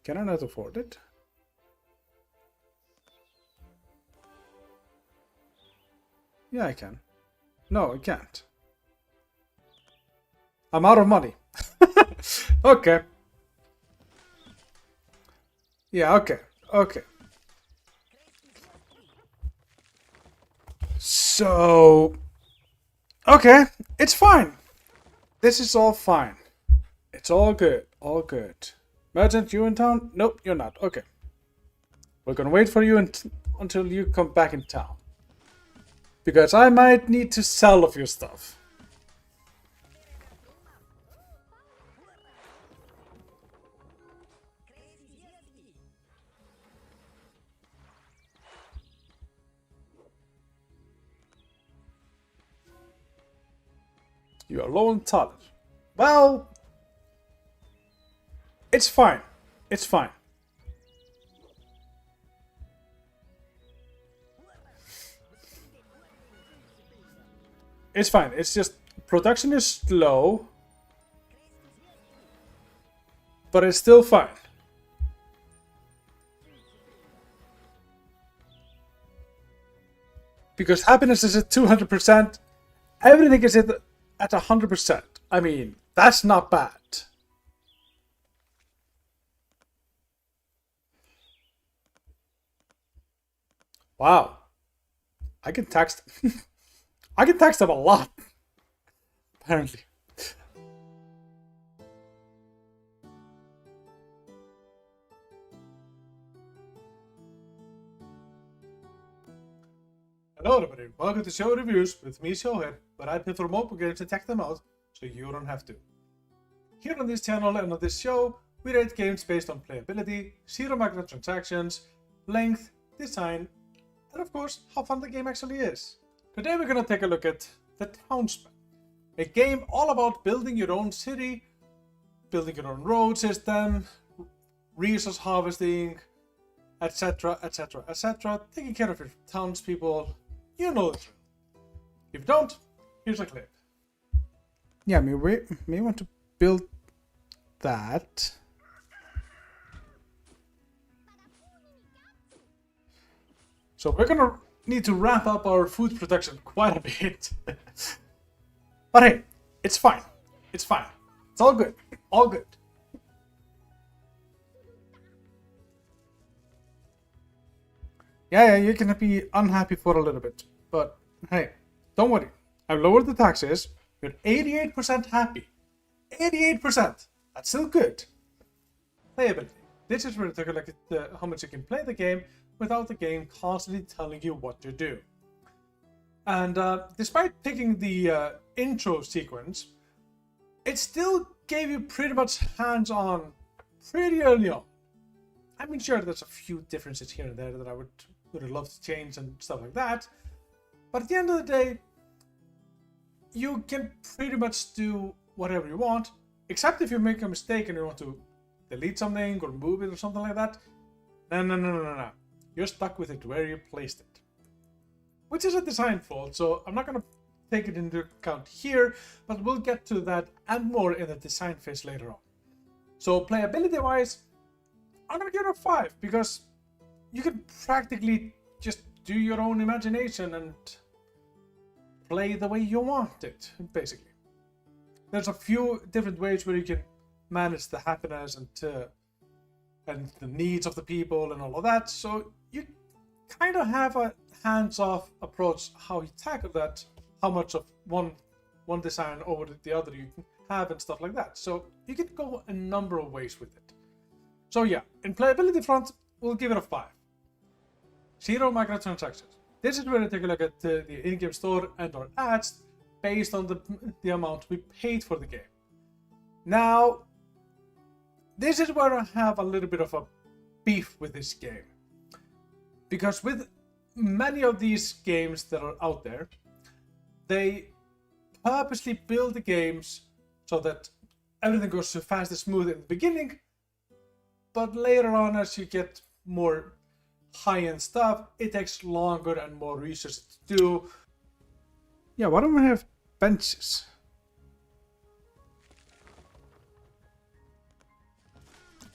Can I not afford it? Yeah, I can. No, I can't. I'm out of money. Okay. Yeah, okay. Okay. So... Okay, it's fine. This is all fine. It's all good. All good. Merchant, you in town? Nope, you're not. Okay. We're gonna wait for you until you come back in town. Because I might need to sell a few stuff. You are low on talent. Well, it's fine. It's fine. It's fine. It's just production is slow, but it's still fine. Because happiness is at 200%. Everything is at 100%. I mean, that's not bad. Wow. I can tax them. I can tax them a lot. Apparently. Hello everybody, welcome to Show Reviews with me, Sjoher, where I play for mobile games and check them out, so you don't have to. Here on this channel and on this show, we rate games based on playability, zero microtransactions, length, design, and of course, how fun the game actually is. Today we're gonna take a look at the Townsmen, a game all about building your own city, building your own road system, resource harvesting, etc, etc, etc, taking care of your townspeople. You know the drill. If you don't, here's a clip. Yeah, we may want to build that. So we're gonna need to ramp up our food production quite a bit. But hey, it's fine. It's fine. It's all good. All good. Yeah, you're gonna be unhappy for a little bit, but hey, don't worry. I've lowered the taxes. You're 88% happy. 88%. That's still good. Playability. This is where we take a look at how much you can play the game without the game constantly telling you what to do. And despite picking the intro sequence, it still gave you pretty much hands-on pretty early on. I mean, sure, there's a few differences here and there that I would have loved to change and stuff like that. But at the end of the day, you can pretty much do whatever you want, except if you make a mistake and you want to delete something or move it or something like that. No. You're stuck with it where you placed it. Which is a design fault, so I'm not going to take it into account here, but we'll get to that and more in the design phase later on. So playability-wise, I'm gonna give it a 5 because you can practically just do your own imagination and play the way you want it, basically. There's a few different ways where you can manage the happiness and the needs of the people and all of that, so you kind of have a hands-off approach how you tackle that, how much of one design over the other you can have and stuff like that. So you can go a number of ways with it. So yeah, in playability front, we'll give it a 5. Zero microtransactions. This is where we take a look at the in-game store and our ads based on the amount we paid for the game. Now, this is where I have a little bit of a beef with this game. Because with many of these games that are out there, they purposely build the games so that everything goes so fast and smooth in the beginning, but later on, as you get more high-end stuff, it takes longer and more research to do. Yeah, why don't we have benches?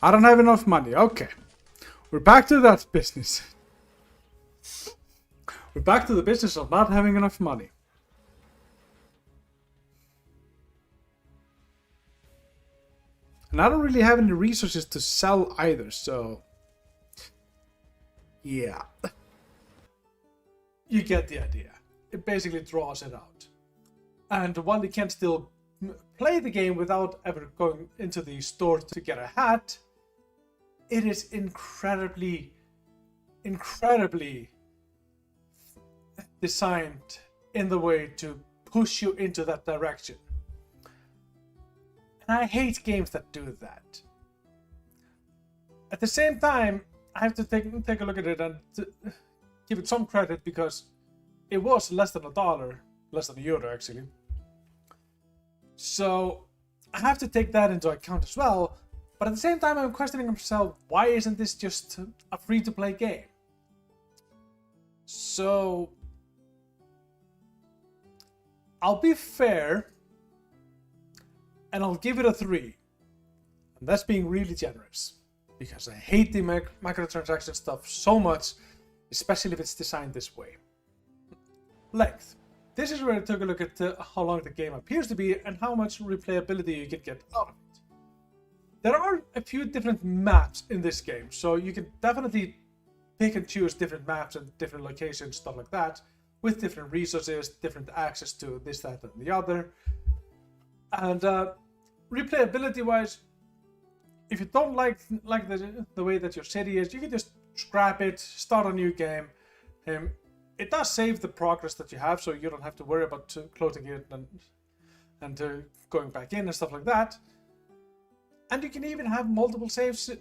I don't have enough money. Okay. We're back to that business. We're back to the business of not having enough money. And I don't really have any resources to sell either, so... yeah. You get the idea. It basically draws it out. And while you can still play the game without ever going into the store to get a hat, it is incredibly designed in the way to push you into that direction. And I hate games that do that. At the same time, I have to take a look at it and give it some credit because it was less than $1, less than €1 actually. So I have to take that into account as well. But at the same time, I'm questioning myself, why isn't this just a free-to-play game? So I'll be fair and I'll give it a 3. And that's being really generous. Because I hate the microtransaction stuff so much, especially if it's designed this way. Length. This is where I took a look at how long the game appears to be and how much replayability you can get out of it. There are a few different maps in this game, so you can definitely pick and choose different maps and different locations, stuff like that, with different resources, different access to this, that, and the other. And replayability-wise, if you don't like the way that your city is, you can just scrap it, start a new game. It does save the progress that you have, so you don't have to worry about closing it and going back in and stuff like that. And you can even have multiple saves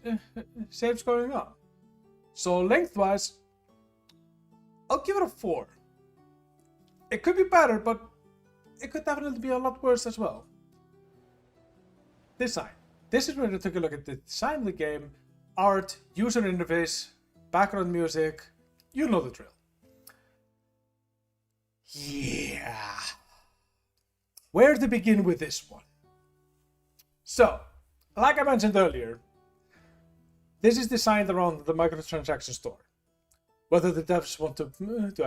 going on. So lengthwise, I'll give it a 4. It could be better, but it could definitely be a lot worse as well. Design. This is where I took a look at the design of the game, art, user interface, background music, you know the drill. Yeah. Where to begin with this one? So, like I mentioned earlier, this is designed around the microtransaction store. Whether the devs want to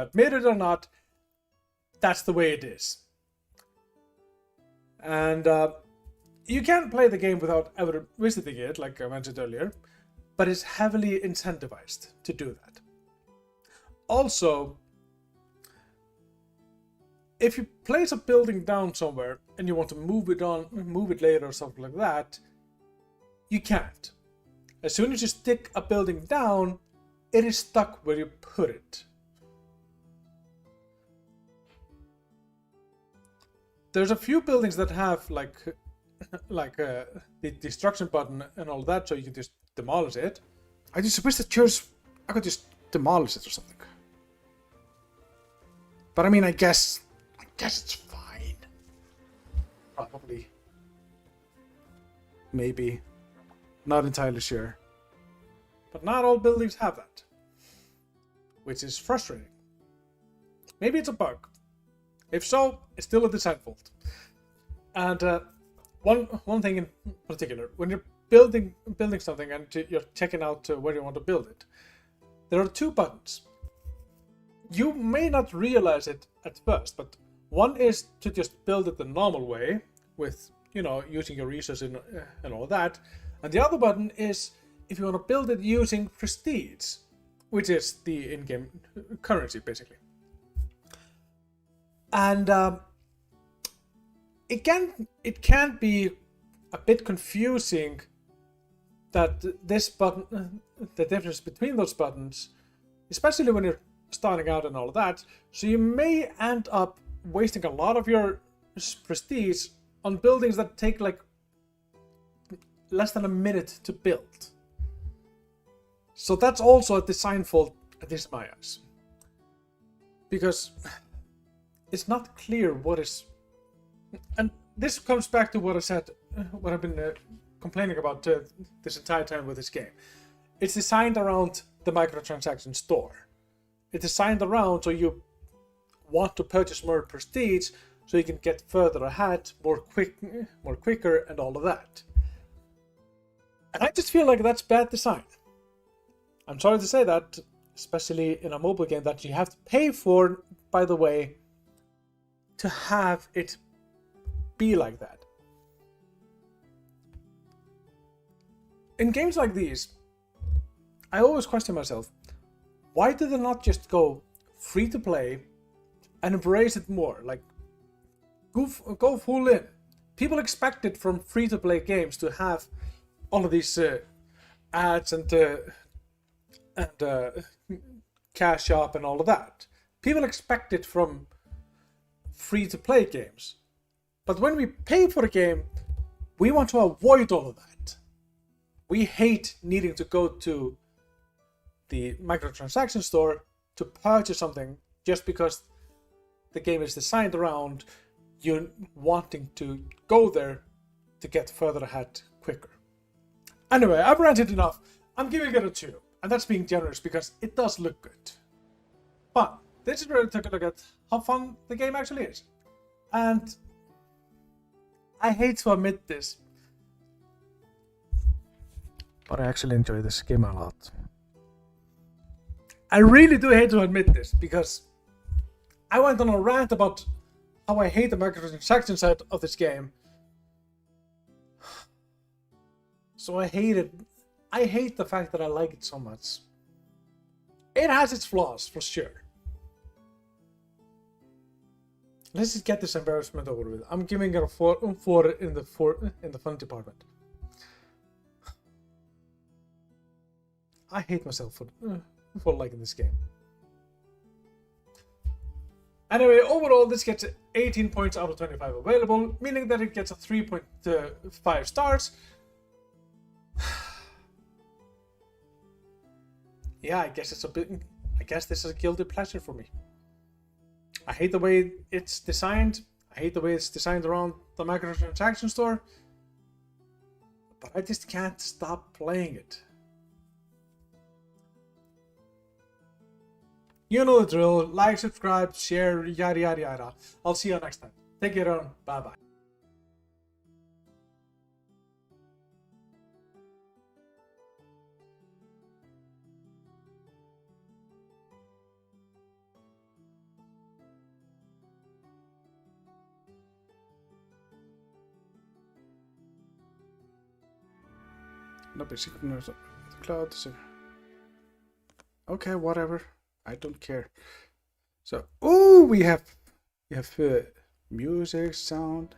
admit it or not, that's the way it is. And you can play the game without ever visiting it, like I mentioned earlier, but it's heavily incentivized to do that. Also, if you place a building down somewhere and you want to move it later or something like that, you can't. As soon as you stick a building down, it is stuck where you put it. There's a few buildings that have like the destruction button and all that, so you can just demolish it. I just wish that I could just demolish it or something. But I mean, I guess it's fine. Probably. Maybe. Not entirely sure. But not all buildings have that. Which is frustrating. Maybe it's a bug. If so, it's still a design fault. And one thing in particular, when you're building something and you're checking out where you want to build it, there are 2 buttons. You may not realize it at first, but one is to just build it the normal way with, using your resources and all that. And the other button is if you want to build it using prestige, which is the in-game currency, basically. And it can be a bit confusing that this button, the difference between those buttons, especially when you're starting out and all of that. So you may end up wasting a lot of your prestige on buildings that take like less than a minute to build. So that's also a design fault, at least in my eyes. Because it's not clear what is... And this comes back to what I said, what I've been complaining about this entire time with this game. It's designed around the microtransaction store. It's designed around so you want to purchase more prestige so you can get further ahead more quicker and all of that. And I just feel like that's bad design. I'm sorry to say that, especially in a mobile game that you have to pay for, by the way, to have it be like that. In games like these, I always question myself, why do they not just go free to play and embrace it more? Like, go full in. People expect it from free to play games to have all of these ads and cash up and all of that. People expect it from free to play games. But when we pay for a game, we want to avoid all of that. We hate needing to go to the microtransaction store to purchase something just because the game is designed around you wanting to go there to get further ahead quicker. Anyway, I've ranted enough. I'm giving it a 2, and that's being generous because it does look good. But this is where I took a look at how fun the game actually is. And I hate to admit this, but I actually enjoy this game a lot. I really do hate to admit this because I went on a rant about how I hate the microtransaction side of this game. So I hate it. I hate the fact that I like it so much. It has its flaws, for sure. Let's just get this embarrassment over with. I'm giving it a 4 in the fun department. I hate myself for liking this game. Anyway, overall this gets 18 points out of 25 available, meaning that it gets a 3.5 stars. Yeah, I guess this is a guilty pleasure for me. I hate the way it's designed. I hate the way it's designed around the microtransaction store. But I just can't stop playing it. You know the drill. Like, subscribe, share, yada yada yada. I'll see you next time. Take care on. Bye bye. No, basically, no, the cloud. Okay, whatever. I don't care. So, oh, we have music, sound.